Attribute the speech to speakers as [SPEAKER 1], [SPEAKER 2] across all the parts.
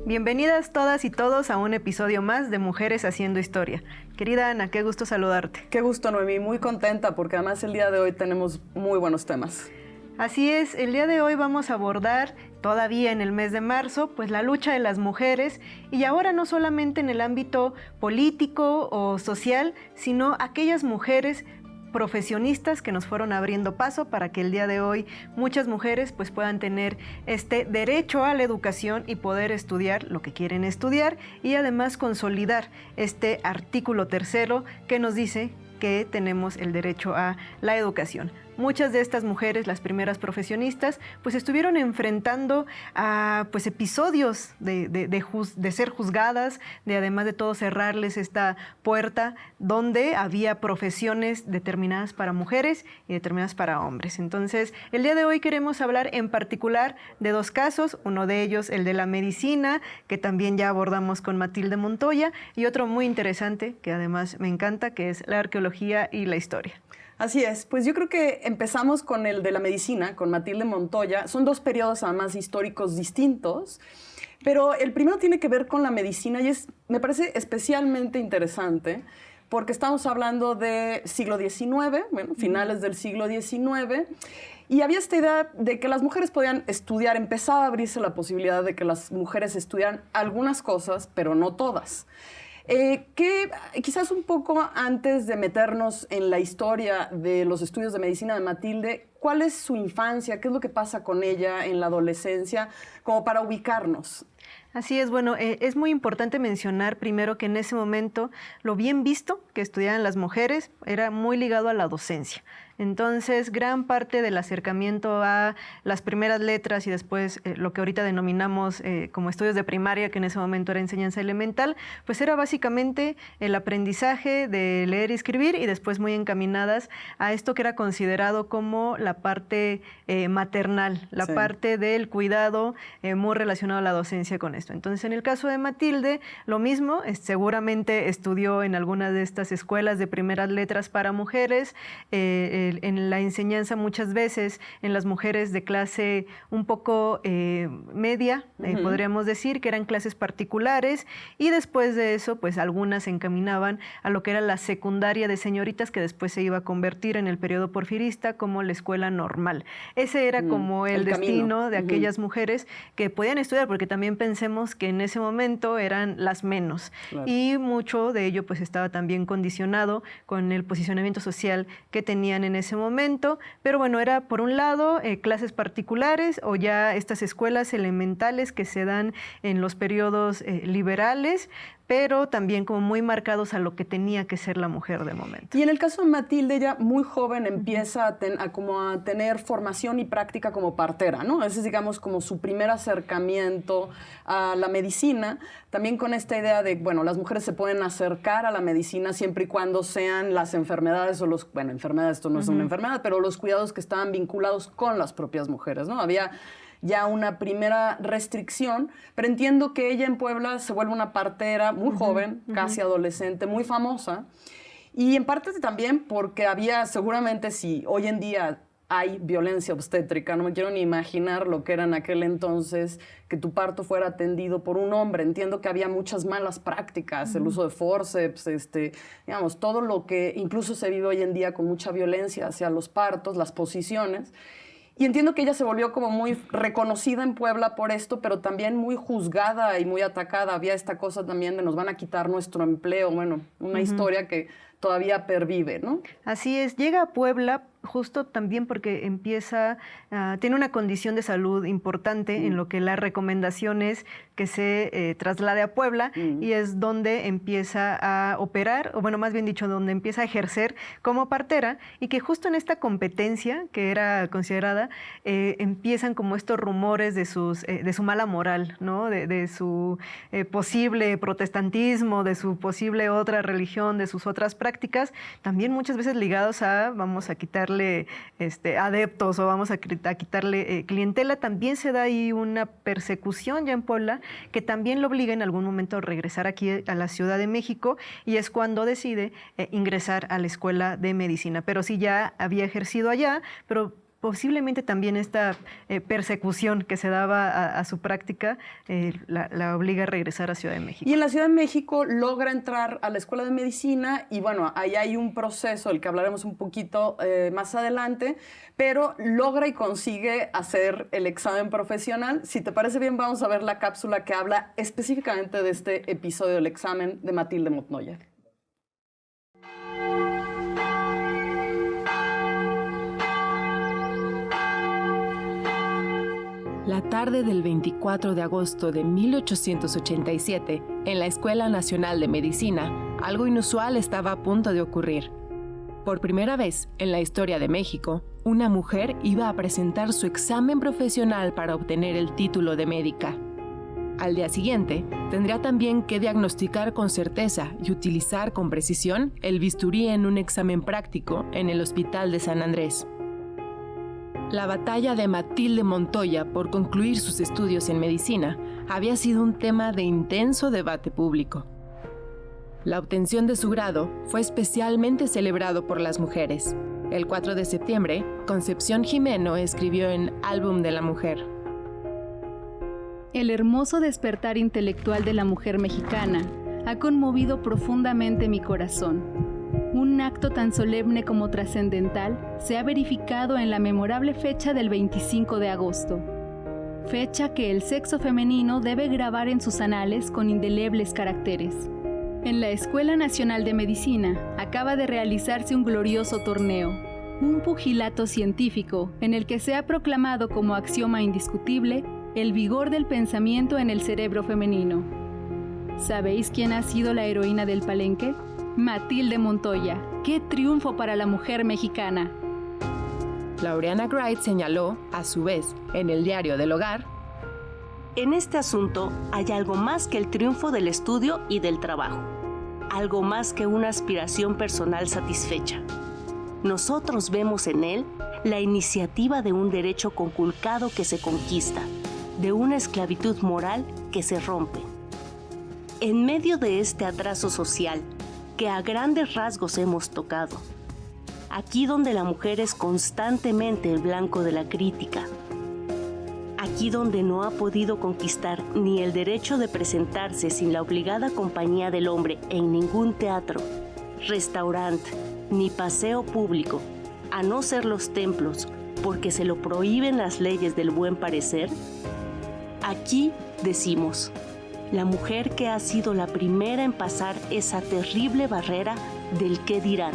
[SPEAKER 1] Bienvenidas todas y todos a un episodio más de Mujeres Haciendo Historia. Querida Ana, qué gusto saludarte.
[SPEAKER 2] Qué gusto, Noemí, muy contenta porque además el día de hoy tenemos muy buenos temas.
[SPEAKER 1] Así es, el día de hoy vamos a abordar, todavía en el mes de marzo, pues la lucha de las mujeres, y ahora no solamente en el ámbito político o social, sino aquellas mujeres profesionistas que nos fueron abriendo paso para que el día de hoy muchas mujeres pues puedan tener este derecho a la educación y poder estudiar lo que quieren estudiar, y además consolidar este artículo 3º que nos dice que tenemos el derecho a la educación. Muchas de estas mujeres, las primeras profesionistas, pues estuvieron enfrentando a pues episodios de ser juzgadas, de además de todo cerrarles esta puerta donde había profesiones determinadas para mujeres y determinadas para hombres. Entonces, el día de hoy queremos hablar en particular de dos casos, uno de ellos el de la medicina, que también ya abordamos con Matilde Montoya, y otro muy interesante, que además me encanta, que es la arqueología y la historia.
[SPEAKER 2] Así es, pues yo creo que empezamos con el de la medicina, con Matilde Montoya. Son dos periodos además históricos distintos, pero el primero tiene que ver con la medicina y me parece especialmente interesante porque estamos hablando de siglo XIX, bueno, finales del siglo XIX, y había esta idea de que las mujeres podían estudiar, empezaba a abrirse la posibilidad de que las mujeres estudiaran algunas cosas, pero no todas. Que quizás un poco antes de meternos en la historia de los estudios de medicina de Matilde, ¿cuál es su infancia? ¿Qué es lo que pasa con ella en la adolescencia? Como para ubicarnos.
[SPEAKER 1] Así es, bueno, es muy importante mencionar primero que en ese momento lo bien visto que estudiaban las mujeres era muy ligado a la docencia. Entonces, gran parte del acercamiento a las primeras letras y después lo que ahorita denominamos como estudios de primaria, que en ese momento era enseñanza elemental, pues era básicamente el aprendizaje de leer y escribir, y después muy encaminadas a esto que era considerado como la parte maternal, la parte del cuidado muy relacionado a la docencia con esto. Entonces, en el caso de Matilde, lo mismo, seguramente estudió en alguna de estas escuelas de primeras letras para mujeres, en la enseñanza muchas veces en las mujeres de clase un poco media, podríamos decir, que eran clases particulares, y después de eso, pues algunas se encaminaban a lo que era la secundaria de señoritas, que después se iba a convertir en el periodo porfirista como la escuela normal. Ese era como el destino de aquellas mujeres que podían estudiar, porque también pensemos que en ese momento eran las menos, y mucho de ello pues estaba también condicionado con el posicionamiento social que tenían en ese momento, pero bueno, era por un lado clases particulares o ya estas escuelas elementales que se dan en los periodos liberales, pero también como muy marcados a lo que tenía que ser la mujer de momento.
[SPEAKER 2] Y en el caso de Matilde, ella muy joven empieza a tener formación y práctica como partera, ¿no? Ese es, digamos, como su primer acercamiento a la medicina, también con esta idea de, bueno, las mujeres se pueden acercar a la medicina siempre y cuando sean las enfermedades o los, bueno, enfermedades, esto no es una enfermedad, pero los cuidados que estaban vinculados con las propias mujeres, ¿no? Había ya una primera restricción, pero entiendo que ella en Puebla se vuelve una partera muy joven, casi adolescente, muy famosa, y en parte también porque había, seguramente si hoy en día hay violencia obstétrica, no me quiero ni imaginar lo que era en aquel entonces que tu parto fuera atendido por un hombre. Entiendo que había muchas malas prácticas, el uso de forceps, digamos, todo lo que incluso se vive hoy en día con mucha violencia hacia los partos, las posiciones. Y entiendo que ella se volvió como muy reconocida en Puebla por esto, pero también muy juzgada y muy atacada. Había esta cosa también de nos van a quitar nuestro empleo, bueno, una historia que todavía pervive, ¿no?
[SPEAKER 1] Así es, llega a Puebla justo también porque tiene una condición de salud importante en lo que la recomendación es que se traslade a Puebla, y es donde empieza a operar, o bueno, más bien dicho, donde empieza a ejercer como partera, y que justo en esta competencia que era considerada, empiezan como estos rumores de su mala moral, ¿no? De su posible protestantismo, de su posible otra religión, de sus otras prácticas, también muchas veces ligados a vamos a quitarle adeptos o vamos a quitarle clientela. También se da ahí una persecución ya en Puebla que también lo obliga en algún momento a regresar aquí a la Ciudad de México, y es cuando decide ingresar a la Escuela de Medicina. Pero sí ya había ejercido allá, pero posiblemente también esta persecución que se daba a su práctica la obliga a regresar a Ciudad de México.
[SPEAKER 2] Y en la Ciudad de México logra entrar a la Escuela de Medicina y bueno, ahí hay un proceso del que hablaremos un poquito más adelante, pero logra y consigue hacer el examen profesional. Si te parece bien, vamos a ver la cápsula que habla específicamente de este episodio del examen de Matilde Montoya.
[SPEAKER 3] La tarde del 24 de agosto de 1887, en la Escuela Nacional de Medicina, algo inusual estaba a punto de ocurrir. Por primera vez en la historia de México, una mujer iba a presentar su examen profesional para obtener el título de médica. Al día siguiente, tendría también que diagnosticar con certeza y utilizar con precisión el bisturí en un examen práctico en el Hospital de San Andrés. La batalla de Matilde Montoya por concluir sus estudios en medicina había sido un tema de intenso debate público. La obtención de su grado fue especialmente celebrado por las mujeres. El 4 de septiembre, Concepción Jimeno escribió en Álbum de la Mujer:
[SPEAKER 4] El hermoso despertar intelectual de la mujer mexicana ha conmovido profundamente mi corazón. Un acto tan solemne como trascendental se ha verificado en la memorable fecha del 25 de agosto, fecha que el sexo femenino debe grabar en sus anales con indelebles caracteres. En la Escuela Nacional de Medicina acaba de realizarse un glorioso torneo, un pugilato científico en el que se ha proclamado como axioma indiscutible el vigor del pensamiento en el cerebro femenino. ¿Sabéis quién ha sido la heroína del palenque? Matilde Montoya. ¡Qué triunfo para la mujer mexicana!
[SPEAKER 3] Laureana Wright señaló, a su vez, en el Diario del Hogar:
[SPEAKER 5] En este asunto hay algo más que el triunfo del estudio y del trabajo, algo más que una aspiración personal satisfecha. Nosotros vemos en él la iniciativa de un derecho conculcado que se conquista, de una esclavitud moral que se rompe. En medio de este atraso social, que a grandes rasgos hemos tocado, aquí donde la mujer es constantemente el blanco de la crítica, aquí donde no ha podido conquistar ni el derecho de presentarse sin la obligada compañía del hombre en ningún teatro, restaurante, ni paseo público, a no ser los templos, porque se lo prohíben las leyes del buen parecer, aquí decimos: la mujer que ha sido la primera en pasar esa terrible barrera del qué dirán,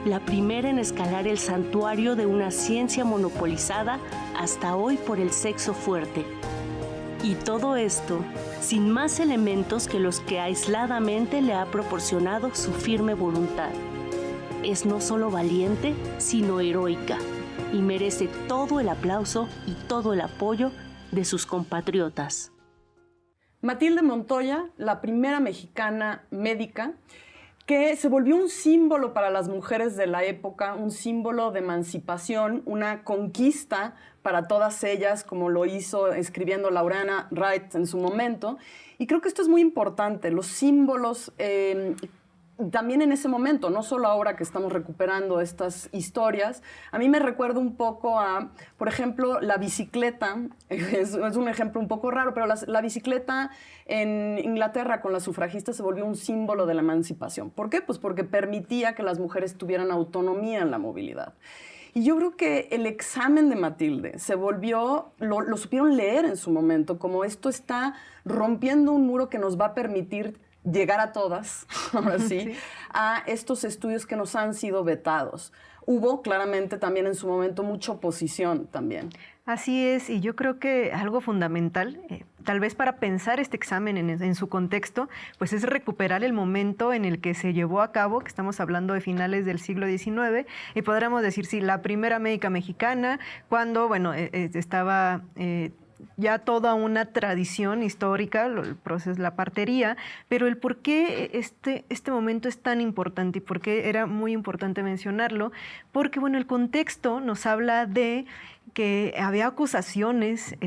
[SPEAKER 5] la primera en escalar el santuario de una ciencia monopolizada hasta hoy por el sexo fuerte. Y todo esto sin más elementos que los que aisladamente le ha proporcionado su firme voluntad. Es no solo valiente, sino heroica, y merece todo el aplauso y todo el apoyo de sus compatriotas.
[SPEAKER 2] Matilde Montoya, la primera mexicana médica, que se volvió un símbolo para las mujeres de la época, un símbolo de emancipación, una conquista para todas ellas, como lo hizo escribiendo Laureana Wright en su momento. Y creo que esto es muy importante, los símbolos también en ese momento, no solo ahora que estamos recuperando estas historias. A mí me recuerda un poco a, por ejemplo, la bicicleta. Es un ejemplo un poco raro, pero la bicicleta en Inglaterra con las sufragistas se volvió un símbolo de la emancipación. ¿Por qué? Pues porque permitía que las mujeres tuvieran autonomía en la movilidad. Y yo creo que el examen de Matilde se volvió, lo supieron leer en su momento, como esto está rompiendo un muro que nos va a permitir llegar a todas, ahora sí, a estos estudios que nos han sido vetados. Hubo claramente también en su momento mucha oposición también.
[SPEAKER 1] Así es, y yo creo que algo fundamental, tal vez para pensar este examen en su contexto, pues es recuperar el momento en el que se llevó a cabo, que estamos hablando de finales del siglo XIX, y podríamos decir, sí, la primera médica mexicana, cuando, bueno, estaba ya toda una tradición histórica, el proceso, la partería, pero el por qué este momento es tan importante y por qué era muy importante mencionarlo, porque bueno, el contexto nos habla de que había acusaciones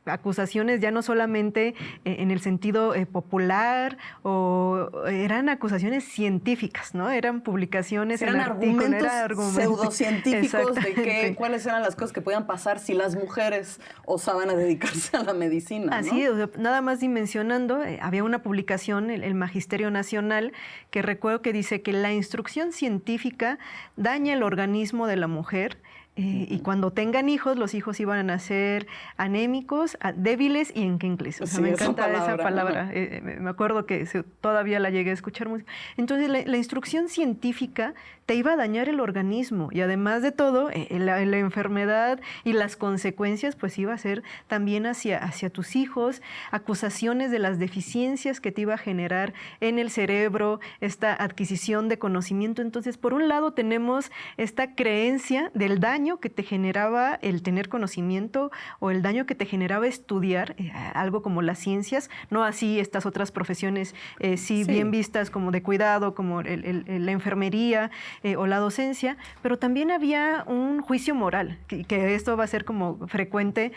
[SPEAKER 1] acusaciones ya no solamente en el sentido popular, o eran acusaciones científicas, ¿no? Eran publicaciones,
[SPEAKER 2] eran argumentos pseudocientíficos de cuáles eran las cosas que podían pasar si las mujeres osaban a dedicarse a la medicina, ¿no?
[SPEAKER 1] Así, o sea, nada más dimensionando, había una publicación, el Magisterio Nacional, que recuerdo que dice que la instrucción científica daña el organismo de la mujer. Y cuando tengan hijos, los hijos iban a nacer anémicos, débiles y enquencles. O sea, sí, me encanta esa palabra. Me acuerdo que todavía la llegué a escuchar mucho. Entonces, la instrucción científica te iba a dañar el organismo, y además de todo, la enfermedad y las consecuencias pues iba a ser también hacia tus hijos, acusaciones de las deficiencias que te iba a generar en el cerebro, esta adquisición de conocimiento. Entonces, por un lado tenemos esta creencia del daño que te generaba el tener conocimiento, o el daño que te generaba estudiar algo como las ciencias, no así estas otras profesiones sí bien vistas, como de cuidado, como la enfermería o la docencia, pero también había un juicio moral, que esto va a ser como frecuente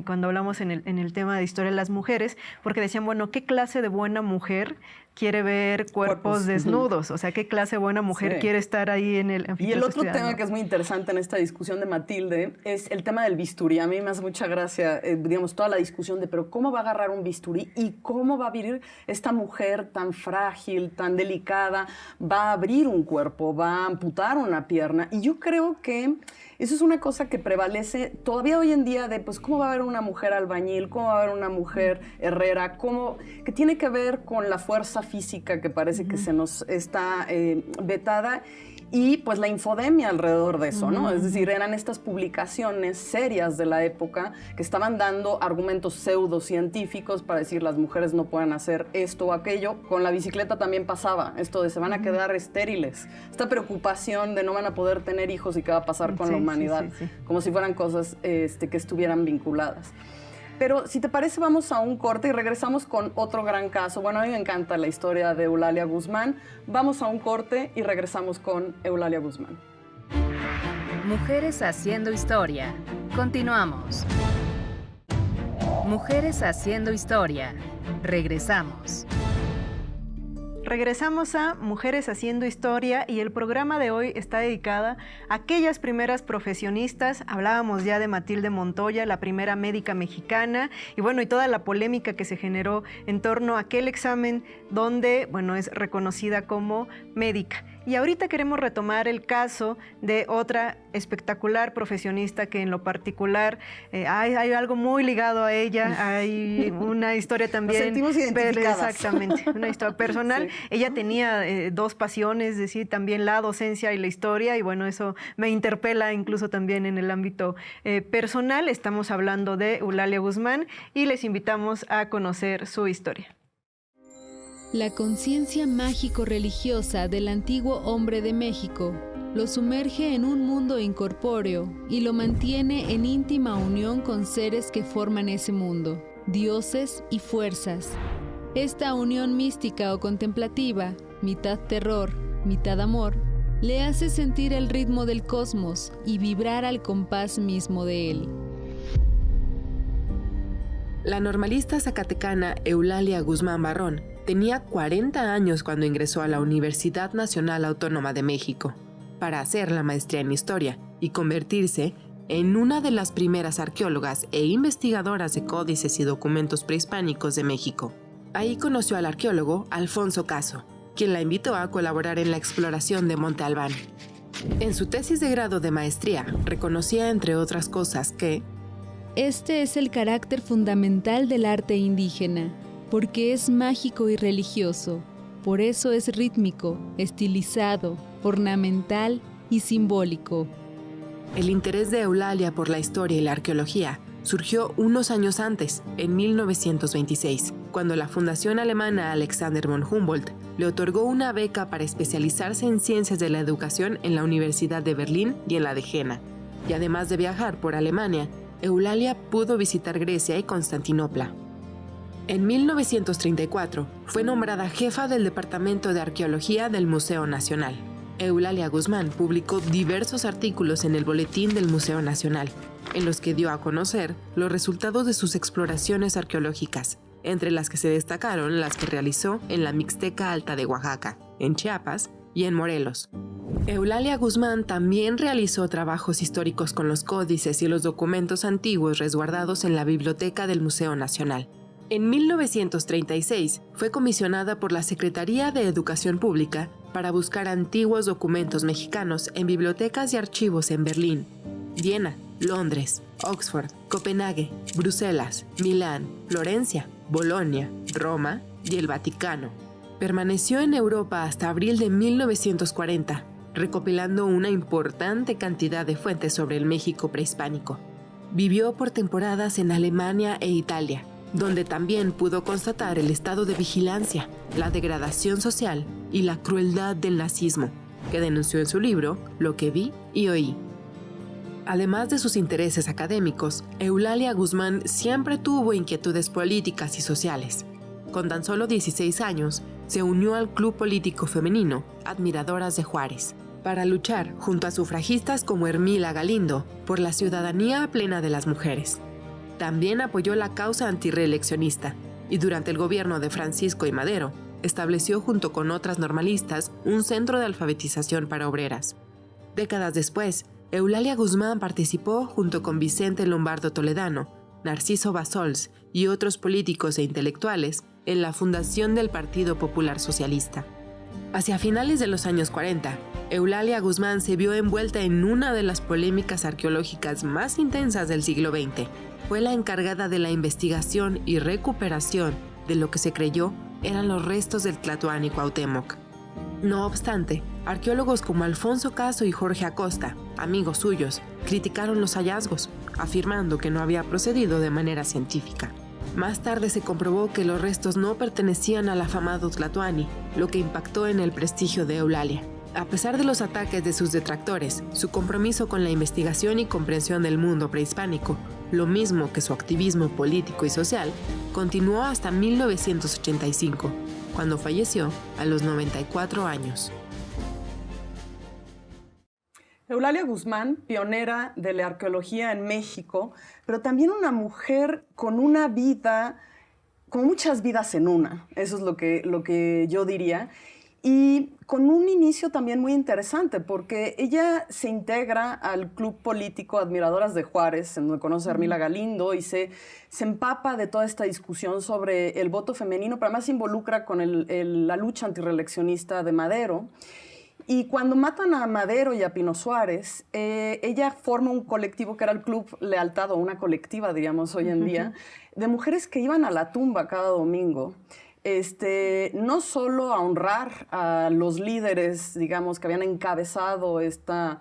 [SPEAKER 1] cuando hablamos en el tema de historia de las mujeres, porque decían, bueno, ¿qué clase de buena mujer quiere ver cuerpos desnudos? O sea, ¿qué clase de buena mujer quiere estar ahí en el anfiteatro?
[SPEAKER 2] Y el otro tema que es muy interesante en esta discusión de Matilde es el tema del bisturí. A mí me hace mucha gracia, digamos, toda la discusión de, pero ¿cómo va a agarrar un bisturí? ¿Y cómo va a abrir esta mujer tan frágil, tan delicada? Va a abrir un cuerpo, va a amputar una pierna. Y yo creo que eso es una cosa que prevalece todavía hoy en día de, pues, ¿cómo va a haber una mujer albañil? ¿Cómo va a haber una mujer herrera? Que tiene que ver con la fuerza física que parece que se nos está vetada, y pues la infodemia alrededor de eso, ¿no? Es decir, eran estas publicaciones serias de la época que estaban dando argumentos pseudocientíficos para decir las mujeres no pueden hacer esto o aquello. Con la bicicleta también pasaba esto de se van a quedar estériles. Esta preocupación de no van a poder tener hijos y qué va a pasar con la humanidad, como si fueran cosas que estuvieran vinculadas. Pero si te parece, vamos a un corte y regresamos con otro gran caso. Bueno, a mí me encanta la historia de Eulalia Guzmán. Vamos a un corte y regresamos con Eulalia Guzmán.
[SPEAKER 6] Mujeres haciendo historia. Continuamos. Mujeres haciendo historia. Regresamos.
[SPEAKER 1] Regresamos a Mujeres Haciendo Historia, y el programa de hoy está dedicada a aquellas primeras profesionistas. Hablábamos ya de Matilde Montoya, la primera médica mexicana, y bueno, y toda la polémica que se generó en torno a aquel examen donde, bueno, es reconocida como médica. Y ahorita queremos retomar el caso de otra espectacular profesionista que en lo particular hay algo muy ligado a ella, hay una historia también.
[SPEAKER 2] Nos sentimos identificadas.
[SPEAKER 1] Exactamente, una historia personal. Sí. Ella tenía dos pasiones, es decir, también la docencia y la historia, y bueno, eso me interpela incluso también en el ámbito personal. Estamos hablando de Eulalia Guzmán y les invitamos a conocer su historia.
[SPEAKER 4] La conciencia mágico-religiosa del antiguo hombre de México lo sumerge en un mundo incorpóreo y lo mantiene en íntima unión con seres que forman ese mundo, dioses y fuerzas. Esta unión mística o contemplativa, mitad terror, mitad amor, le hace sentir el ritmo del cosmos y vibrar al compás mismo de él.
[SPEAKER 3] La normalista zacatecana Eulalia Guzmán Barrón tenía 40 años cuando ingresó a la Universidad Nacional Autónoma de México para hacer la maestría en Historia y convertirse en una de las primeras arqueólogas e investigadoras de códices y documentos prehispánicos de México. Ahí conoció al arqueólogo Alfonso Caso, quien la invitó a colaborar en la exploración de Monte Albán. En su tesis de grado de maestría, reconocía, entre otras cosas, que
[SPEAKER 4] este es el carácter fundamental del arte indígena, porque es mágico y religioso, por eso es rítmico, estilizado, ornamental y simbólico.
[SPEAKER 3] El interés de Eulalia por la historia y la arqueología surgió unos años antes, en 1926, cuando la Fundación Alemana Alexander von Humboldt le otorgó una beca para especializarse en ciencias de la educación en la Universidad de Berlín y en la de Jena. Y además de viajar por Alemania, Eulalia pudo visitar Grecia y Constantinopla. En 1934 fue nombrada jefa del Departamento de Arqueología del Museo Nacional. Eulalia Guzmán publicó diversos artículos en el Boletín del Museo Nacional, en los que dio a conocer los resultados de sus exploraciones arqueológicas, entre las que se destacaron las que realizó en la Mixteca Alta de Oaxaca, en Chiapas y en Morelos. Eulalia Guzmán también realizó trabajos históricos con los códices y los documentos antiguos resguardados en la Biblioteca del Museo Nacional. En 1936 fue comisionada por la Secretaría de Educación Pública para buscar antiguos documentos mexicanos en bibliotecas y archivos en Berlín, Viena, Londres, Oxford, Copenhague, Bruselas, Milán, Florencia, Bolonia, Roma y el Vaticano. Permaneció en Europa hasta abril de 1940, recopilando una importante cantidad de fuentes sobre el México prehispánico. Vivió por temporadas en Alemania e Italia, donde también pudo constatar el estado de vigilancia, la degradación social y la crueldad del nazismo, que denunció en su libro Lo que vi y oí. Además de sus intereses académicos, Eulalia Guzmán siempre tuvo inquietudes políticas y sociales. Con tan solo 16 años, se unió al club político femenino Admiradoras de Juárez, para luchar junto a sufragistas como Hermila Galindo por la ciudadanía plena de las mujeres. También apoyó la causa antirreeleccionista y durante el gobierno de Francisco I. Madero estableció junto con otras normalistas un centro de alfabetización para obreras. Décadas después, Eulalia Guzmán participó junto con Vicente Lombardo Toledano, Narciso Bassols y otros políticos e intelectuales en la fundación del Partido Popular Socialista. Hacia finales de los años 40, Eulalia Guzmán se vio envuelta en una de las polémicas arqueológicas más intensas del siglo XX. Fue la encargada de la investigación y recuperación de lo que se creyó eran los restos del Tlatoani Cuauhtémoc. No obstante, arqueólogos como Alfonso Caso y Jorge Acosta, amigos suyos, criticaron los hallazgos, afirmando que no había procedido de manera científica. Más tarde se comprobó que los restos no pertenecían al afamado Tlatoani, lo que impactó en el prestigio de Eulalia. A pesar de los ataques de sus detractores, su compromiso con la investigación y comprensión del mundo prehispánico, lo mismo que su activismo político y social, continuó hasta 1985, cuando falleció a los 94 años.
[SPEAKER 2] Eulalia Guzmán, pionera de la arqueología en México, pero también una mujer con una vida, con muchas vidas en una, eso es lo que yo diría, y con un inicio también muy interesante, porque ella se integra al club político Admiradoras de Juárez, en donde conoce a Hermila Galindo, y se empapa de toda esta discusión sobre el voto femenino, pero además se involucra con la lucha antirreeleccionista de Madero. Y cuando matan a Madero y a Pino Suárez, ella forma un colectivo que era el Club Lealtad, o una colectiva, diríamos hoy en día, de mujeres que iban a la tumba cada domingo. No solo a honrar a los líderes, digamos, que habían encabezado esta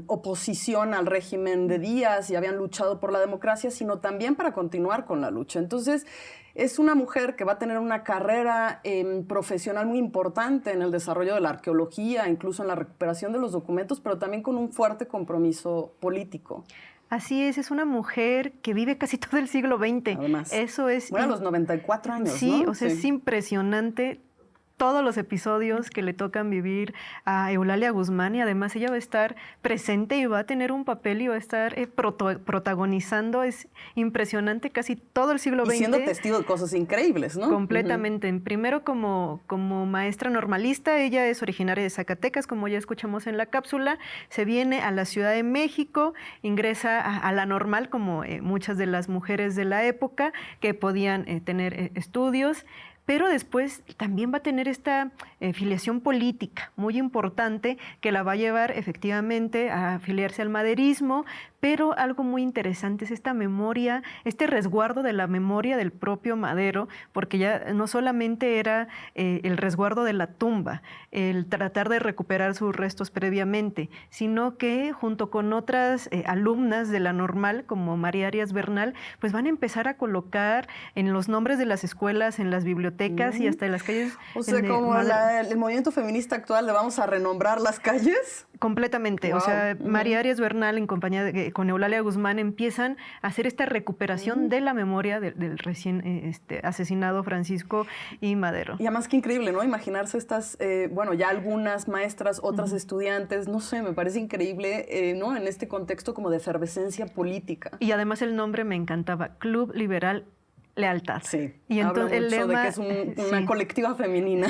[SPEAKER 2] oposición al régimen de Díaz y habían luchado por la democracia, sino también para continuar con la lucha. Entonces, es una mujer que va a tener una carrera profesional muy importante en el desarrollo de la arqueología, incluso en la recuperación de los documentos, pero también con un fuerte compromiso político.
[SPEAKER 1] Así es una mujer que vive casi todo el siglo XX.
[SPEAKER 2] Además,
[SPEAKER 1] eso es...
[SPEAKER 2] Bueno, a los 94 años,
[SPEAKER 1] sí,
[SPEAKER 2] ¿no?
[SPEAKER 1] O sea, es impresionante todos los episodios que le tocan vivir a Eulalia Guzmán, y además ella va a estar presente y va a tener un papel y va a estar protagonizando. Es impresionante casi todo el siglo XX.
[SPEAKER 2] Y siendo testigo de cosas increíbles, ¿no?
[SPEAKER 1] Completamente. Primero como maestra normalista, ella es originaria de Zacatecas, como ya escuchamos en la cápsula, se viene a la Ciudad de México, ingresa a la Normal, como muchas de las mujeres de la época que podían tener estudios. Pero después también va a tener esta filiación política muy importante que la va a llevar efectivamente a afiliarse al maderismo, pero algo muy interesante es esta memoria, este resguardo de la memoria del propio Madero, porque ya no solamente era el resguardo de la tumba, el tratar de recuperar sus restos previamente, sino que junto con otras alumnas de la Normal, como María Arias Bernal, pues van a empezar a colocar en los nombres de las escuelas, en las bibliotecas y hasta en las calles.
[SPEAKER 2] O sea, como el movimiento feminista actual, ¿le vamos a renombrar las calles?
[SPEAKER 1] Completamente. Wow. O sea, María Arias Bernal, en compañía de con Eulalia Guzmán empiezan a hacer esta recuperación de la memoria del recién asesinado Francisco I. Madero.
[SPEAKER 2] Y además qué increíble, ¿no? Imaginarse estas, ya algunas maestras, otras estudiantes, no sé, me parece increíble, ¿no? En este contexto como de efervescencia política.
[SPEAKER 1] Y además el nombre me encantaba, Club Liberal Lealtad.
[SPEAKER 2] Sí,
[SPEAKER 1] y entonces
[SPEAKER 2] habla mucho
[SPEAKER 1] el lema,
[SPEAKER 2] de que es una colectiva femenina.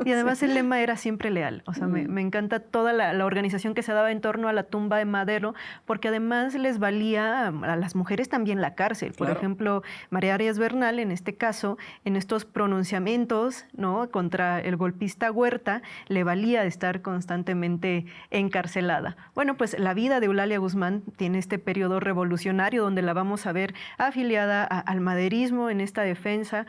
[SPEAKER 1] Y además el lema era siempre leal. O sea, me encanta toda la organización que se daba en torno a la tumba de Madero, porque además les valía a las mujeres también la cárcel. Por ejemplo, María Arias Bernal, en este caso, en estos pronunciamientos, ¿no?, contra el golpista Huerta, le valía estar constantemente encarcelada. Bueno, pues la vida de Eulalia Guzmán tiene este periodo revolucionario donde la vamos a ver afiliada al maderismo, en esta defensa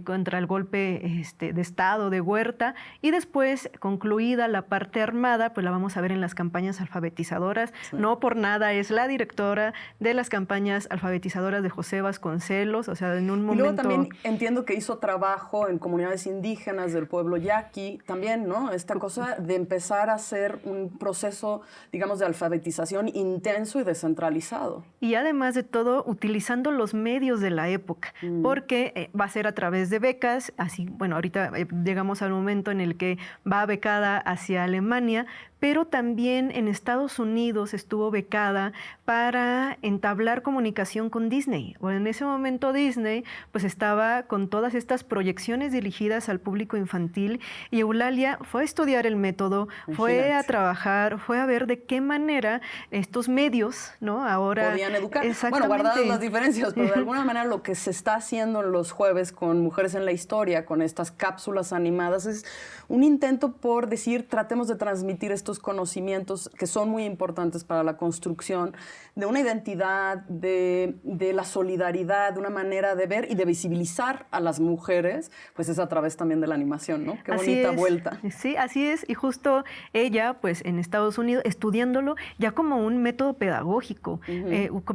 [SPEAKER 1] contra el golpe de Estado de Huerta, y después, concluida la parte armada, pues la vamos a ver en las campañas alfabetizadoras. Sí. No por nada es la directora de las campañas alfabetizadoras de José Vasconcelos, o sea, en un momento...
[SPEAKER 2] Y luego también entiendo que hizo trabajo en comunidades indígenas del pueblo yaqui, también, ¿no? Esta cosa de empezar a hacer un proceso, digamos, de alfabetización intenso y descentralizado.
[SPEAKER 1] Y además de todo, utilizando los medios de la época, porque va a ser a través de becas, así, bueno, ahorita llegamos al momento en el que va becada hacia Alemania, pero también en Estados Unidos estuvo becada para entablar comunicación con Disney. Bueno, en ese momento Disney pues estaba con todas estas proyecciones dirigidas al público infantil, y Eulalia fue a estudiar el método, fue a trabajar, fue a ver de qué manera estos medios, ¿no? Ahora
[SPEAKER 2] podían educar. Bueno, guardadas las diferencias, pero de alguna manera lo que se está haciendo en los jueves con Mujeres en la Historia, con estas cápsulas animadas, es un intento por decir, tratemos de transmitir estos conocimientos que son muy importantes para la construcción de una identidad, de la solidaridad, de una manera de ver y de visibilizar a las mujeres, pues es a través también de la animación, ¿no? Qué bonita vuelta.
[SPEAKER 1] Sí, así es. Y justo ella, pues en Estados Unidos, estudiándolo ya como un método pedagógico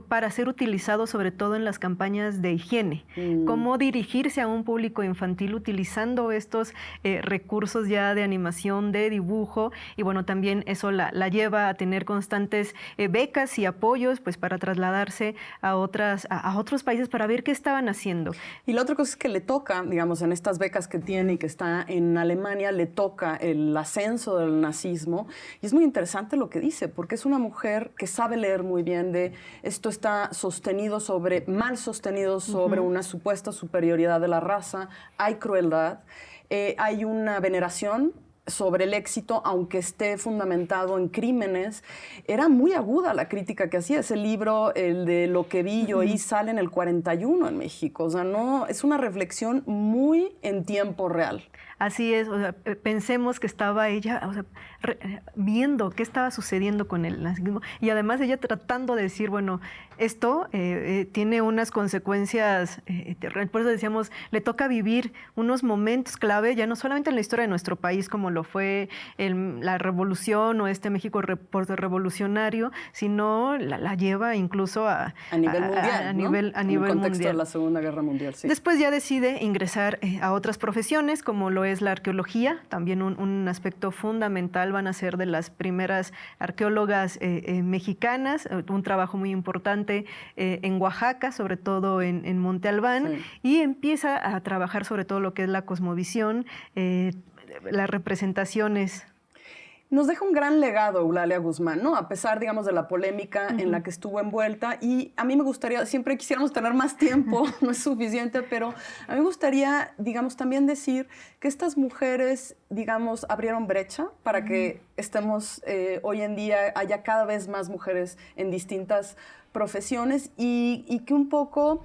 [SPEAKER 1] para ser utilizado sobre todo en las campañas de higiene. Cómo dirigirse a un público infantil utilizando estos recursos ya de animación, de dibujo, y bueno, también eso la lleva a tener constantes becas y apoyos pues para trasladarse a otros países para ver qué estaban haciendo.
[SPEAKER 2] Y la otra cosa es que le toca, digamos, en estas becas que tiene y que está en Alemania, le toca el ascenso del nazismo, y es muy interesante lo que dice, porque es una mujer que sabe leer muy bien de esto está mal sostenido sobre una supuesta superioridad de la raza, hay crueldad, hay una veneración sobre el éxito, aunque esté fundamentado en crímenes. Era muy aguda la crítica que hacía. Ese libro, el de Lo que vi yo oí, sale en el 41 en México. O sea, no, es una reflexión muy en tiempo real.
[SPEAKER 1] Así es, o sea, pensemos que estaba ella, o sea, viendo qué estaba sucediendo con el nazismo, y además ella tratando de decir, bueno, esto tiene unas consecuencias, por eso decíamos, le toca vivir unos momentos clave, ya no solamente en la historia de nuestro país, como lo fue la revolución o este México revolucionario, sino la lleva incluso a nivel mundial, a nivel
[SPEAKER 2] en el contexto de la Segunda Guerra Mundial. Sí.
[SPEAKER 1] Después ya decide ingresar a otras profesiones, como lo es la arqueología, también un aspecto fundamental. Van a ser de las primeras arqueólogas mexicanas, un trabajo muy importante en Oaxaca, sobre todo en Monte Albán, y empieza a trabajar sobre todo lo que es la cosmovisión, las representaciones.
[SPEAKER 2] Nos deja un gran legado Eulalia Guzmán, ¿no? A pesar, digamos, de la polémica en la que estuvo envuelta. Y a mí me gustaría, siempre quisiéramos tener más tiempo, no es suficiente, pero a mí me gustaría, digamos, también decir que estas mujeres, digamos, abrieron brecha para que estemos hoy en día, haya cada vez más mujeres en distintas profesiones y que un poco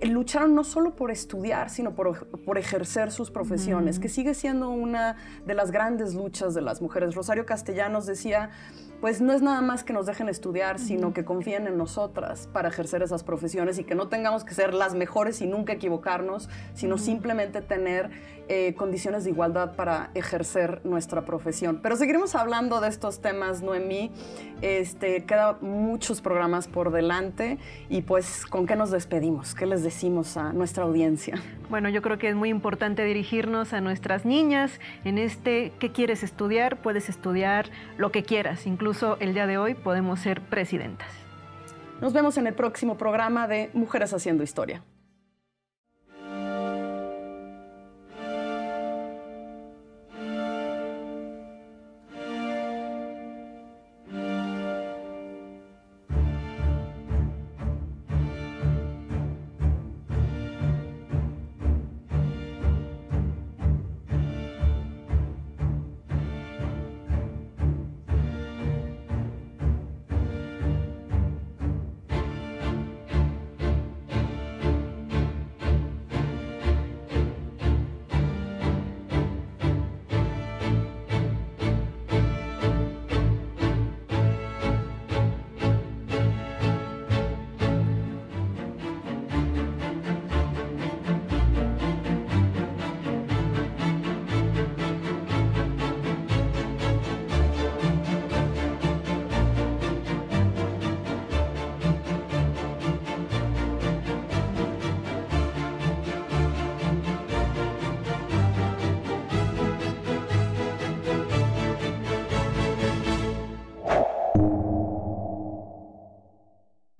[SPEAKER 2] lucharon no solo por estudiar, sino por ejercer sus profesiones, que sigue siendo una de las grandes luchas de las mujeres. Rosario Castellanos decía, pues no es nada más que nos dejen estudiar, sino que confíen en nosotras para ejercer esas profesiones y que no tengamos que ser las mejores y nunca equivocarnos, sino simplemente tener condiciones de igualdad para ejercer nuestra profesión. Pero seguiremos hablando de estos temas, Noemí. Quedan muchos programas por delante y pues, ¿con qué nos despedimos? ¿Qué les decimos a nuestra audiencia?
[SPEAKER 1] Bueno, yo creo que es muy importante dirigirnos a nuestras niñas en ¿qué quieres estudiar? Puedes estudiar lo que quieras. Incluso el día de hoy podemos ser presidentas.
[SPEAKER 2] Nos vemos en el próximo programa de Mujeres Haciendo Historia.